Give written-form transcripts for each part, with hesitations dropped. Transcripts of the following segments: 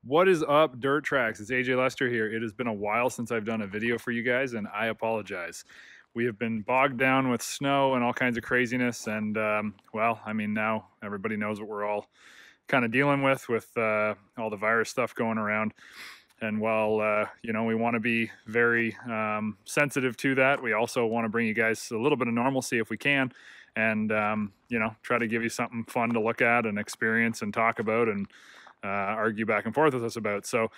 What is up, Dirt Tracks? It's AJ Lester here. It has been a while since I've done a video for you guys, and I apologize. We have been bogged down with snow and all kinds of craziness, and well, I mean, now everybody knows what we're all kind of dealing with all the virus stuff going around. And while, you know, we want to be very sensitive to that, we also want to bring you guys a little bit of normalcy if we can, and, you know, try to give you something fun to look at and experience and talk about and argue back and forth with us about. So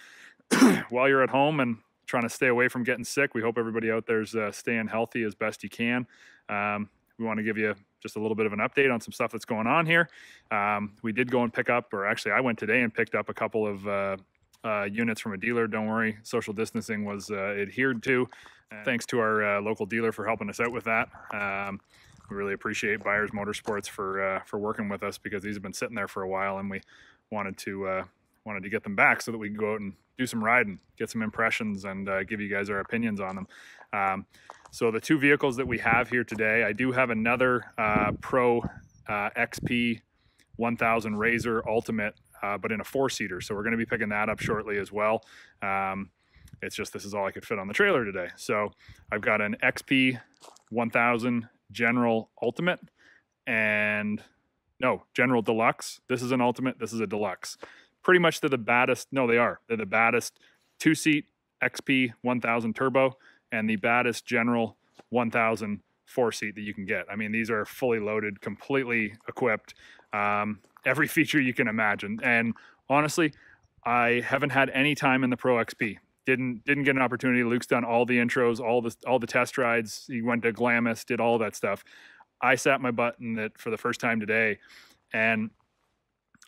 while you're at home and trying to stay away from getting sick, we hope everybody out there's staying healthy as best you can. We want to give you just a little bit of an update on some stuff that's going on here. We did go and pick up, or actually I went today and picked up a couple of units from a dealer. Don't worry, social distancing was adhered to. Thanks to our local dealer for helping us out with that. We really appreciate Buyers Motorsports for working with us, because these have been sitting there for a while, and we wanted to get them back so that we can go out and do some riding, get some impressions, and give you guys our opinions on them. So the two vehicles that we have here today, I do have another Pro XP 1000 RZR Ultimate, but in a 4-seater. So we're going to be picking that up shortly as well. It's just this is all I could fit on the trailer today. So I've got an XP 1000 General Ultimate and no, General Deluxe. This is an Ultimate, this is a Deluxe. Pretty much they're the baddest, no they are, they're the baddest 2-seat XP 1000 Turbo and the baddest General 1000 4-seat that you can get. I mean, these are fully loaded, completely equipped, every feature you can imagine. And honestly, I haven't had any time in the Pro XP. Didn't get an opportunity. Luke's done all the intros, all the test rides. He went to Glamis, did all that stuff. I sat my butt in it for the first time today, and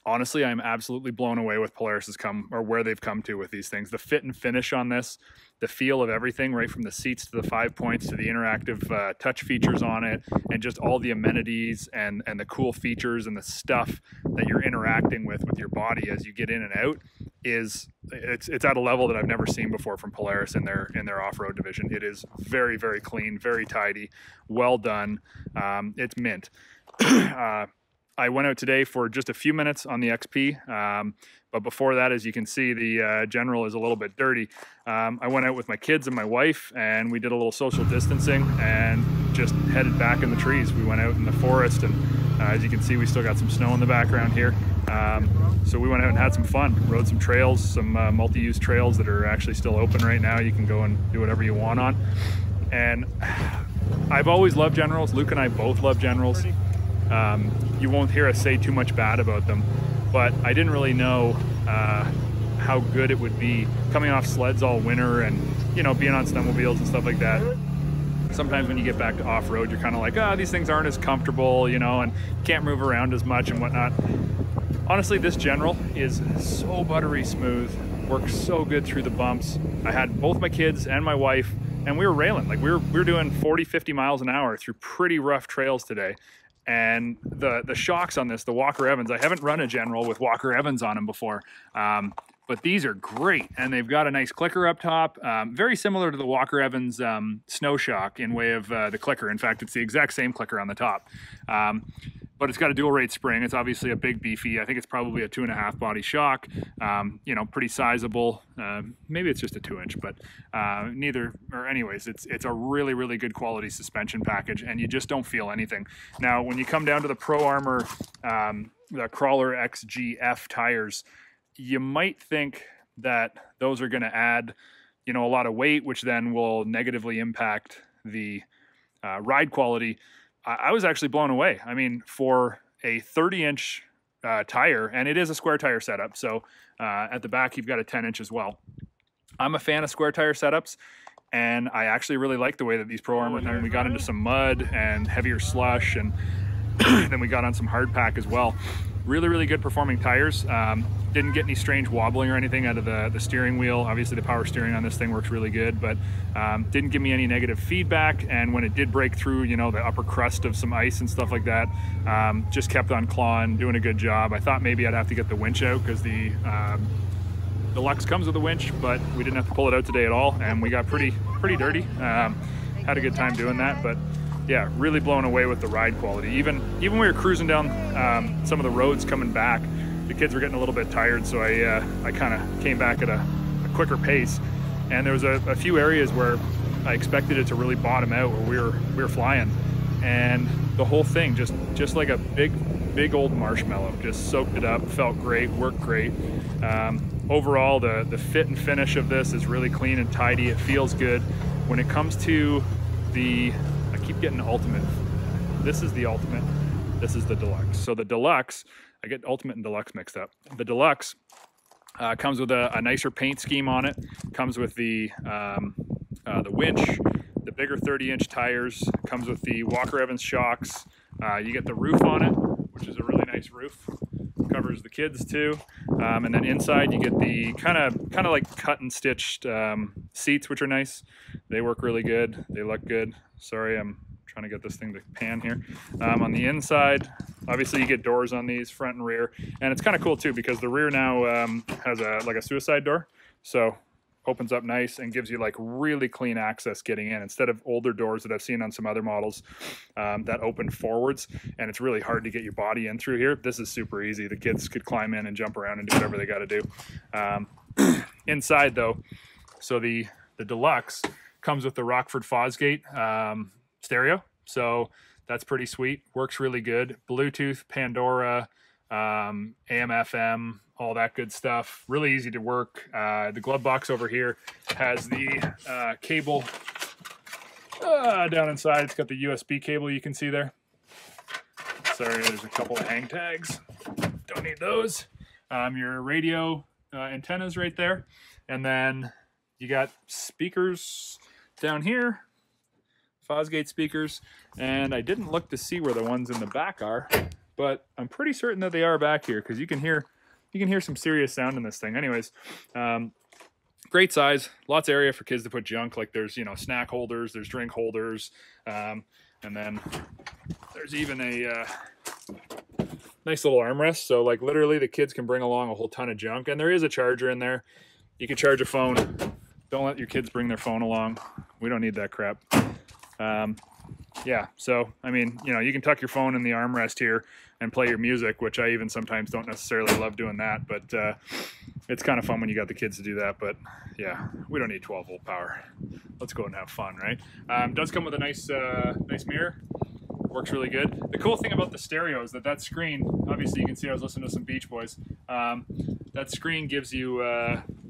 honestly, I'm absolutely blown away with Polaris where they've come to with these things. The fit and finish on this, the feel of everything, right from the seats to the 5 points to the interactive touch features on it, and just all the amenities and the cool features and the stuff that you're interacting with your body as you get in and out it's at a level that I've never seen before from Polaris in their off-road division. It is very, very clean, very tidy, well done. It's mint. I went out today for just a few minutes on the XP, but before that, as you can see, the General is a little bit dirty. I went out with my kids and my wife, and we did a little social distancing and just headed back in the trees. We went out in the forest, and as you can see, we still got some snow in the background here. So we went out and had some fun, rode some trails, some multi-use trails that are actually still open right now. You can go and do whatever you want on. And I've always loved Generals. Luke and I both love Generals. You won't hear us say too much bad about them, but I didn't really know how good it would be coming off sleds all winter and, you know, being on snowmobiles and stuff like that. Sometimes when you get back to off-road, you're kind of like, oh, these things aren't as comfortable, you know, and can't move around as much and whatnot. Honestly, this General is so buttery smooth, works so good through the bumps. I had both my kids and my wife, and we were railing. Like we were doing 40, 50 miles an hour through pretty rough trails today. And the shocks on this, the Walker Evans, I haven't run a General with Walker Evans on them before, but these are great. And they've got a nice clicker up top, very similar to the Walker Evans Snow Shock in way of the clicker. In fact, it's the exact same clicker on the top. But it's got a dual rate spring. It's obviously a big beefy. I think it's probably a 2.5 body shock. You know, pretty sizable. Maybe it's just a 2-inch, but anyways, it's a really, really good quality suspension package, and you just don't feel anything. Now, when you come down to the Pro Armor, the Crawler XGF tires, you might think that those are going to add, you know, a lot of weight, which then will negatively impact the ride quality. I was actually blown away. I mean, for a 30-inch tire, and it is a square tire setup, so at the back you've got a 10-inch as well. I'm a fan of square tire setups, and I actually really like the way that these Pro Armor, and we got into some mud and heavier slush, and then we got on some hard pack as well. Really, really good performing tires. Didn't get any strange wobbling or anything out of the steering wheel. Obviously the power steering on this thing works really good, but didn't give me any negative feedback. And when it did break through, you know, the upper crust of some ice and stuff like that, just kept on clawing, doing a good job. I thought maybe I'd have to get the winch out because the Deluxe comes with a winch, but we didn't have to pull it out today at all, and we got pretty dirty. Had a good time doing that, but yeah, really blown away with the ride quality. Even when we were cruising down some of the roads coming back, the kids were getting a little bit tired, so I kind of came back at a quicker pace. And there was a few areas where I expected it to really bottom out, where we were flying, and the whole thing just like a big old marshmallow, just soaked it up, felt great, worked great. Overall, the fit and finish of this is really clean and tidy. It feels good. When it comes to I keep getting Ultimate. This is the Ultimate. This is the Deluxe. So the Deluxe, I get Ultimate and Deluxe mixed up. The Deluxe comes with a nicer paint scheme on it. Comes with the winch, the bigger 30-inch tires. Comes with the Walker Evans shocks. You get the roof on it, which is a really nice roof. Covers the kids too. And then inside you get the kind of like cut and stitched seats, which are nice. They work really good. They look good. Sorry, I'm trying to get this thing to pan here. On the inside, obviously you get doors on these, front and rear. And it's kind of cool too, because the rear now has like a suicide door. So opens up nice and gives you like really clean access getting in, instead of older doors that I've seen on some other models that open forwards, and it's really hard to get your body in through here. This is super easy. The kids could climb in and jump around and do whatever they got to do. Inside though, so the Deluxe comes with the Rockford Fosgate stereo, so that's pretty sweet. Works really good. Bluetooth, Pandora, AM, FM, all that good stuff. Really easy to work. The glove box over here has the cable down inside. It's got the USB cable you can see there. Sorry, there's a couple of hang tags. Don't need those. Your radio antennas right there. And then you got speakers down here, Fosgate speakers. And I didn't look to see where the ones in the back are, but I'm pretty certain that they are back here, because you can hear some serious sound in this thing. Anyways, great size, lots of area for kids to put junk. Like there's, you know, snack holders, there's drink holders, and then there's even a nice little armrest. So like literally the kids can bring along a whole ton of junk, and there is a charger in there. You can charge a phone. Don't let your kids bring their phone along. We don't need that crap. Yeah, so I mean, you know, you can tuck your phone in the armrest here and play your music, which I even sometimes don't necessarily love doing that, but it's kind of fun when you got the kids to do that. But yeah, we don't need 12-volt power. Let's go and have fun, right? Does come with a nice mirror. Works really good. The cool thing about the stereo is that screen, obviously you can see I was listening to some Beach Boys. That screen gives you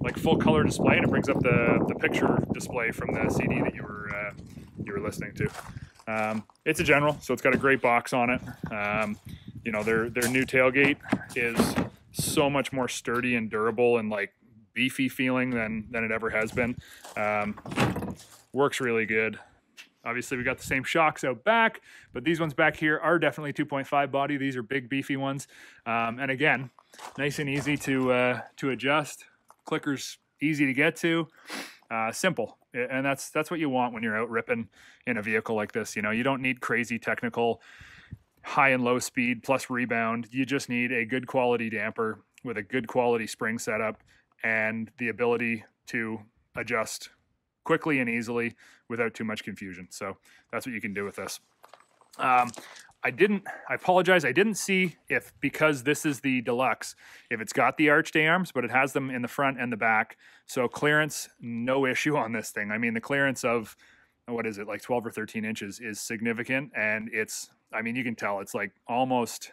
like full color display, and it brings up the picture display from the CD that you were listening to. It's a General, so it's got a great box on it. You know, their new tailgate is so much more sturdy and durable and like beefy feeling than it ever has been. Works really good. Obviously we got the same shocks out back, but these ones back here are definitely 2.5 body. These are big beefy ones. And again, nice and easy to adjust. Clickers easy to get to. Simple. And that's what you want when you're out ripping in a vehicle like this. You know, you don't need crazy technical high and low speed plus rebound. You just need a good quality damper with a good quality spring setup and the ability to adjust quickly and easily without too much confusion. So that's what you can do with this. I apologize, I didn't see if, because this is the Deluxe, if it's got the arched A-arms, but it has them in the front and the back. So clearance, no issue on this thing. I mean, the clearance of, what is it, like 12 or 13 inches is significant. And it's, I mean, you can tell it's like almost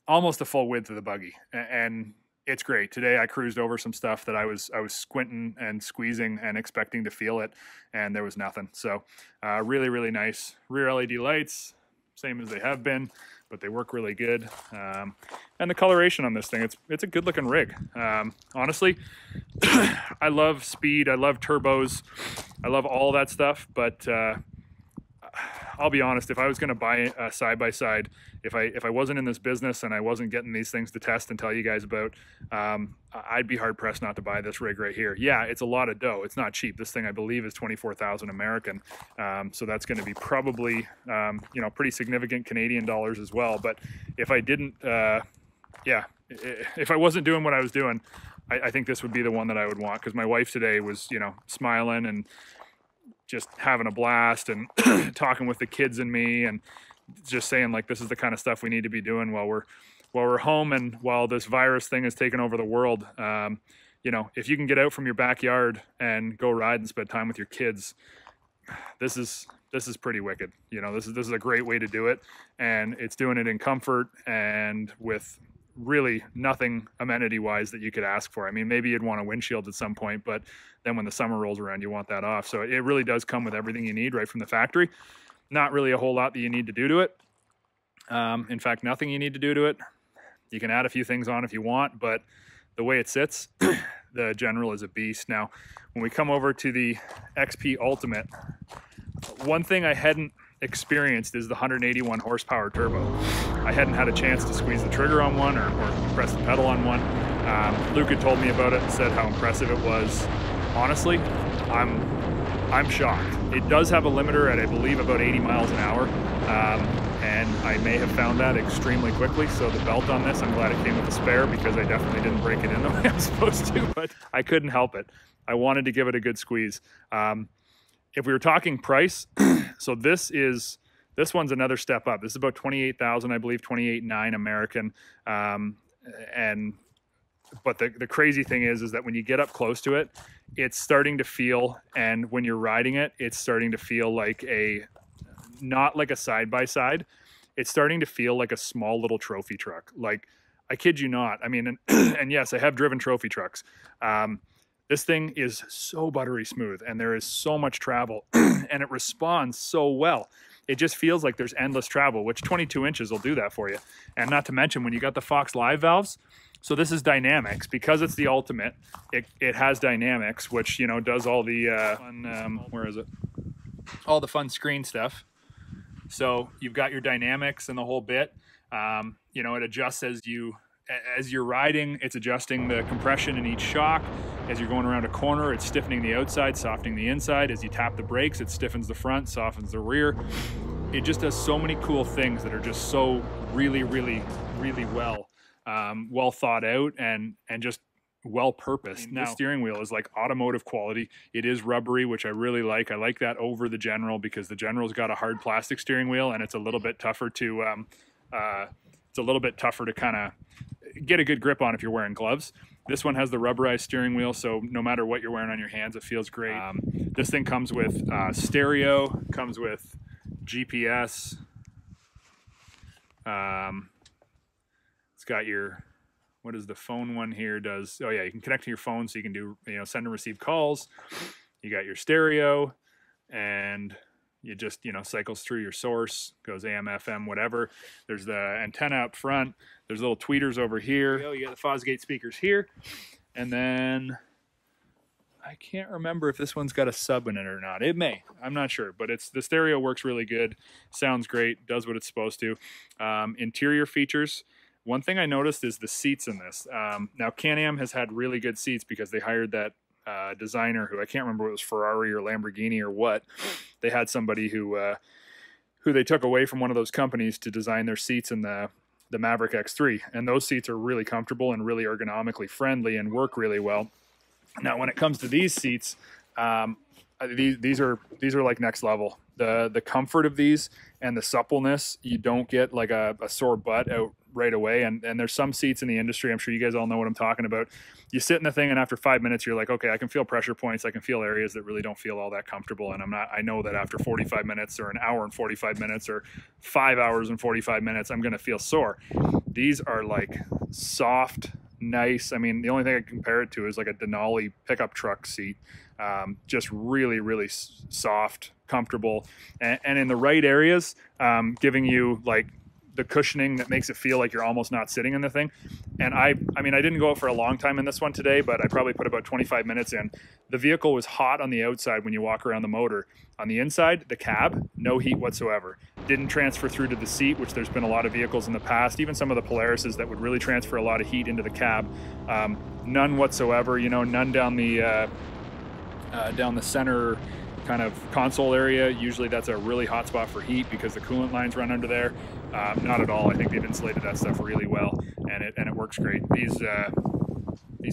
the full width of the buggy. And it's great. Today I cruised over some stuff that I was squinting and squeezing and expecting to feel it, and there was nothing. So really, really nice. Rear LED lights, same as they have been, but they work really good. And the coloration on this thing, it's a good looking rig. Honestly, I love speed, I love turbos, I love all that stuff, but I'll be honest, if I was going to buy a side-by-side, if I wasn't in this business and I wasn't getting these things to test and tell you guys about, I'd be hard-pressed not to buy this rig right here. Yeah, it's a lot of dough. It's not cheap. This thing, I believe, is $24,000 American. So that's going to be probably, you know, pretty significant Canadian dollars as well. But if I didn't, yeah, if I wasn't doing what I was doing, I think this would be the one that I would want, because my wife today was, you know, smiling and just having a blast and talking with the kids and me and just saying like, this is the kind of stuff we need to be doing while we're while we're home and while this virus thing has taken over the world, you know, if you can get out from your backyard and go ride and spend time with your kids, this is pretty wicked. You know, this is a great way to do it, and it's doing it in comfort and with really nothing amenity wise that you could ask for. I mean, maybe you'd want a windshield at some point, but then when the summer rolls around, you want that off. So it really does come with everything you need right from the factory. Not really a whole lot that you need to do to it. In fact, nothing you need to do to it. You can add a few things on if you want, but the way it sits, the General is a beast. Now, when we come over to the XP Ultimate, one thing I hadn't experienced is the 181 horsepower turbo. I hadn't had a chance to squeeze the trigger on one or press the pedal on one. Luke had told me about it and said how impressive it was. Honestly, I'm shocked. It does have a limiter at, I believe, about 80 miles an hour. And I may have found that extremely quickly. So the belt on this, I'm glad it came with a spare, because I definitely didn't break it in the way I'm supposed to, but I couldn't help it. I wanted to give it a good squeeze. If we were talking price, so this one's another step up. This is about 28,000, I believe, 28,900 American. But the crazy thing is that when you get up close to it, it's starting to feel, and when you're riding it, it's starting to feel like not like a side-by-side. It's starting to feel like a small little trophy truck. Like, I kid you not. I mean, and yes, I have driven trophy trucks. This thing is so buttery smooth, and there is so much travel, and it responds so well. It just feels like there's endless travel, which 22 inches will do that for you. And not to mention, when you got the Fox Live valves, so this is dynamics. Because it's the Ultimate, it has dynamics, which, you know, does all the fun, where is it? All the fun screen stuff. So you've got your dynamics and the whole bit. You know, it adjusts as you're riding. It's adjusting the compression in each shock. As you're going around a corner, it's stiffening the outside, softening the inside. As you tap the brakes, it stiffens the front, softens the rear. It just does so many cool things that are just so really well thought out and just well purposed. Now, the steering wheel is like automotive quality. It is rubbery, which I really like. I like that over the General, because the General's got a hard plastic steering wheel, and it's a little bit tougher to kind of get a good grip on if you're wearing gloves. This one has the rubberized steering wheel, so no matter what you're wearing on your hands, it feels great. This thing comes with stereo, comes with GPS. It's got your, what is the phone one here does? Oh yeah, you can connect to your phone, so you can do, you know, send and receive calls. You got your stereo, and you just, you know, cycles through your source, goes AM, FM, whatever. There's the antenna up front. There's little tweeters over here. You got the Fosgate speakers here. And then I can't remember if this one's got a sub in it or not. It may, I'm not sure, but the stereo works really good. Sounds great, does what it's supposed to. Interior features. One thing I noticed is the seats in this. Now, Can-Am has had really good seats because they hired that designer who, I can't remember if it was Ferrari or Lamborghini or what. They had somebody who they took away from one of those companies to design their seats in the Maverick X3, and those seats are really comfortable and really ergonomically friendly and work really well. Now, when it comes to these seats, these are like next level. The comfort of these and the suppleness, you don't get like a sore butt out right away. And there's some seats in the industry, I'm sure you guys all know what I'm talking about. You sit in the thing, and after 5 minutes, you're like, okay, I can feel pressure points. I can feel areas that really don't feel all that comfortable. And I know that after 45 minutes or an hour and 45 minutes or 5 hours and 45 minutes, I'm going to feel sore. These are like soft, nice. I mean, the only thing I can compare it to is like a Denali pickup truck seat. Just really soft, comfortable, and in the right areas, giving you like the cushioning that makes it feel like you're almost not sitting in the thing. And I mean, I didn't go out for a long time in this one today, but I probably put about 25 minutes in. The vehicle was hot on the outside when you walk around the motor. On the inside, the cab, no heat whatsoever. Didn't transfer through to the seat, which there's been a lot of vehicles in the past, even some of the Polarises that would really transfer a lot of heat into the cab. None whatsoever, you know, none down the center kind of console area. Usually that's a really hot spot for heat because the coolant lines run under there. Not at all. I think they've insulated that stuff really well, and it works great. These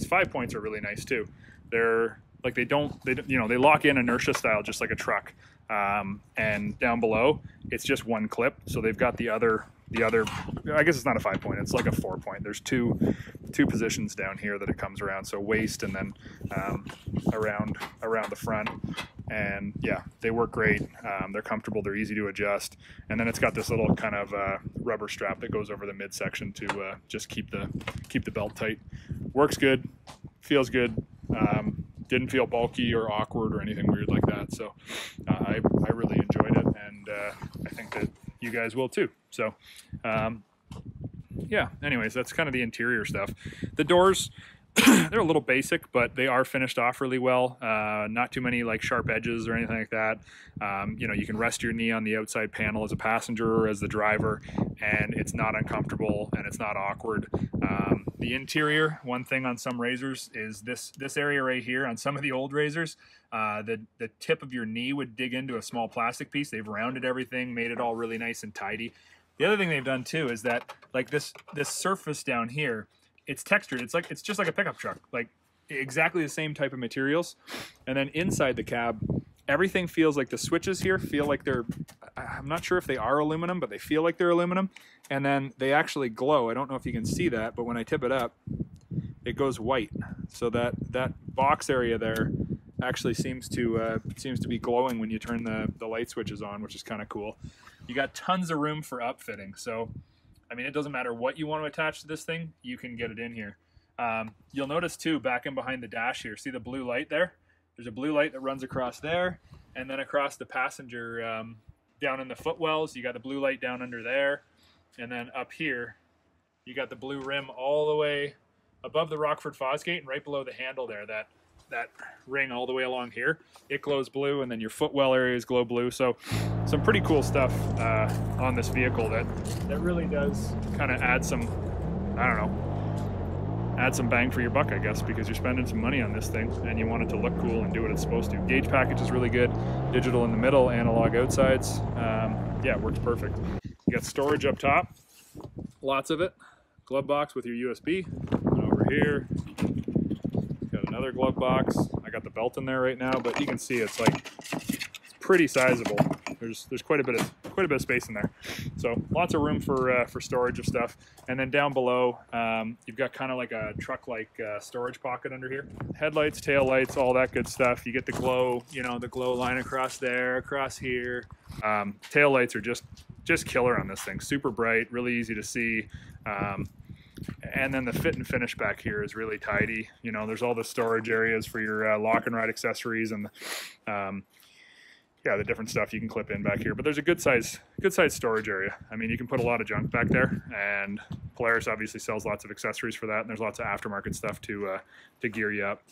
5 points are really nice too. They're like, they lock in inertia style just like a truck. And down below, it's just one clip. So they've got the other the other, I guess it's not a 5-point, it's like a 4-point. There's two positions down here that it comes around, so waist and then around the front. And yeah, they work great. They're comfortable, they're easy to adjust. And then it's got this little kind of rubber strap that goes over the midsection to just keep the belt tight. Works good, feels good. Didn't feel bulky or awkward or anything weird like that. So I really enjoyed it, and I think that you guys will too. So yeah, anyways, that's kind of the interior stuff. The doors, they're a little basic, but they are finished off really well. Not too many like sharp edges or anything like that. You know, you can rest your knee on the outside panel as a passenger or as the driver, and it's not uncomfortable and it's not awkward. The interior, one thing on some razors is this area right here. On some of the old razors, the tip of your knee would dig into a small plastic piece. They've rounded everything, made it all really nice and tidy. The other thing they've done too is that like this surface down here, it's textured. It's just like a pickup truck, like exactly the same type of materials. And then inside the cab, everything feels like the switches here feel like they're, I'm not sure if they are aluminum, but they feel like they're aluminum. And then they actually glow. I don't know if you can see that, but when I tip it up, it goes white. So that box area there actually seems to be glowing when you turn the light switches on, which is kind of cool. You got tons of room for upfitting. So I mean, it doesn't matter what you want to attach to this thing, you can get it in here. You'll notice too, back in behind the dash here, see the blue light there? There's a blue light that runs across there, and then across the passenger down in the footwells, you got the blue light down under there, and then up here, you got the blue rim all the way above the Rockford Fosgate and right below the handle there, that ring all the way along here. It glows blue, and then your footwell areas glow blue. So some pretty cool stuff on this vehicle that really does kind of add some, I don't know, add some bang for your buck, I guess, because you're spending some money on this thing and you want it to look cool and do what it's supposed to. Gauge package is really good. Digital in the middle, analog outsides. Yeah, it works perfect. You got storage up top, lots of it. Glove box with your USB. And over here, got another glove box. I got the belt in there right now, but you can see it's pretty sizable. There's quite a bit of space in there. So lots of room for storage of stuff. And then down below, you've got kind of like a truck-like storage pocket under here. Headlights, tail lights, all that good stuff. You get the glow, you know, the glow line across there, across here. Tail lights are just killer on this thing. Super bright, really easy to see. And then the fit and finish back here is really tidy. You know, there's all the storage areas for your lock and ride accessories and yeah, the different stuff you can clip in back here. But there's a good size storage area. I mean, you can put a lot of junk back there, and Polaris obviously sells lots of accessories for that, and there's lots of aftermarket stuff to gear you up.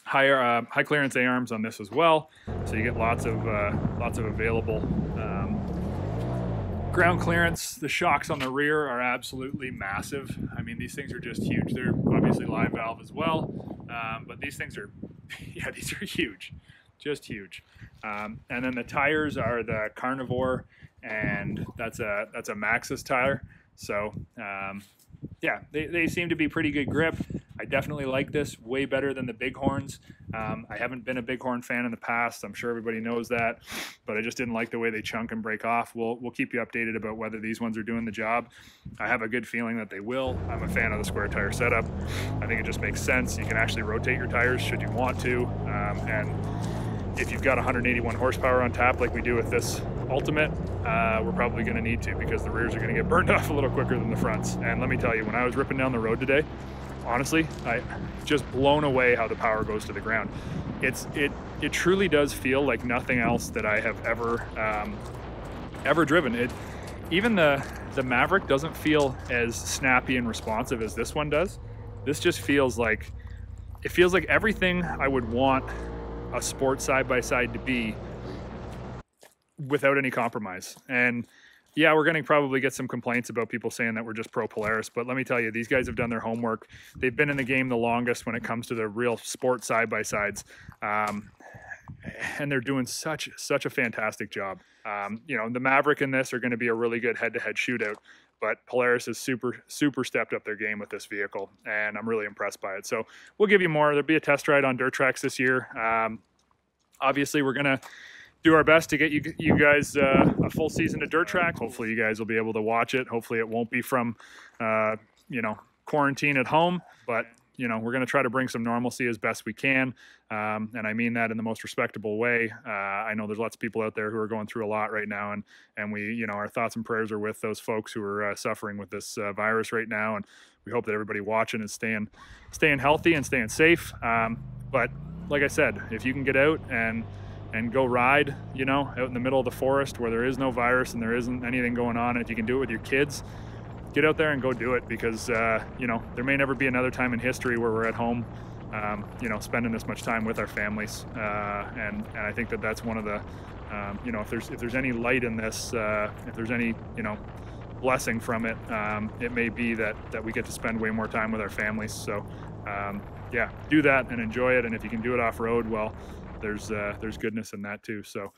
High clearance A-arms on this as well, so you get lots of available ground clearance. The shocks on the rear are absolutely massive. I mean, these things are just huge. They're obviously live valve as well, but these things are, yeah, these are huge, just huge. And then the tires are the Carnivore, and that's a Maxxis tire. So yeah, they seem to be pretty good grip. I definitely like this way better than the Bighorns. I haven't been a Bighorn fan in the past. I'm sure everybody knows that, but I just didn't like the way they chunk and break off. We'll keep you updated about whether these ones are doing the job. I have a good feeling that they will. I'm a fan of the square tire setup. I think it just makes sense. You can actually rotate your tires should you want to, and if you've got 181 horsepower on tap like we do with this Ultimate, we're probably going to need to, because the rears are going to get burned off a little quicker than the fronts. And let me tell you, when I was ripping down the road today, honestly, I just blown away how the power goes to the ground. It truly does feel like nothing else that I have ever driven. Even the Maverick doesn't feel as snappy and responsive as this one does. This just feels like, it feels like everything I would want a sport side-by-side to be without any compromise. And yeah, we're going to probably get some complaints about people saying that we're just pro Polaris, but let me tell you, these guys have done their homework. They've been in the game the longest when it comes to the real sport side-by-sides, and they're doing such a fantastic job. You know, the Maverick and this are going to be a really good head-to-head shootout, but Polaris has super stepped up their game with this vehicle, and I'm really impressed by it. So we'll give you more. There'll be a test ride on dirt tracks this year. Obviously, we're gonna do our best to get you guys a full season of dirt track. Hopefully you guys will be able to watch it. Hopefully it won't be from you know, quarantine at home, but you know, we're going to try to bring some normalcy as best we can. And I mean that in the most respectable way. I know there's lots of people out there who are going through a lot right now, and we, you know, our thoughts and prayers are with those folks who are suffering with this virus right now. And we hope that everybody watching is staying healthy and staying safe. But like I said, if you can get out and go ride, you know, out in the middle of the forest where there is no virus and there isn't anything going on, and if you can do it with your kids, get out there and go do it, because you know, there may never be another time in history where we're at home, you know, spending this much time with our families, and I think that that's one of the, you know, if there's any light in this, if there's any, you know, blessing from it, it may be that we get to spend way more time with our families. So yeah, do that and enjoy it, and if you can do it off road, well, there's goodness in that too. So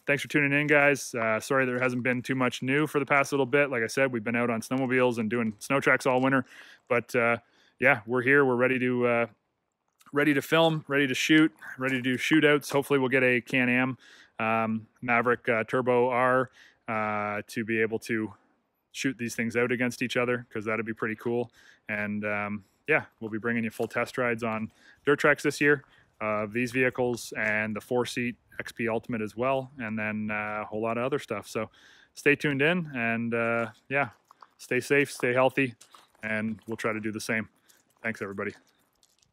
thanks for tuning in, guys. Sorry there hasn't been too much new for the past little bit. Like I said, we've been out on snowmobiles and doing snow tracks all winter, but yeah, we're here. We're ready to film, ready to shoot, ready to do shootouts. Hopefully we'll get a Can-Am Maverick Turbo R to be able to shoot these things out against each other, because that'd be pretty cool. And yeah, we'll be bringing you full test rides on dirt tracks this year of these vehicles, and the 4-seat XP Ultimate as well, and then a whole lot of other stuff. So stay tuned in, and yeah, stay safe, stay healthy, and we'll try to do the same. Thanks, everybody.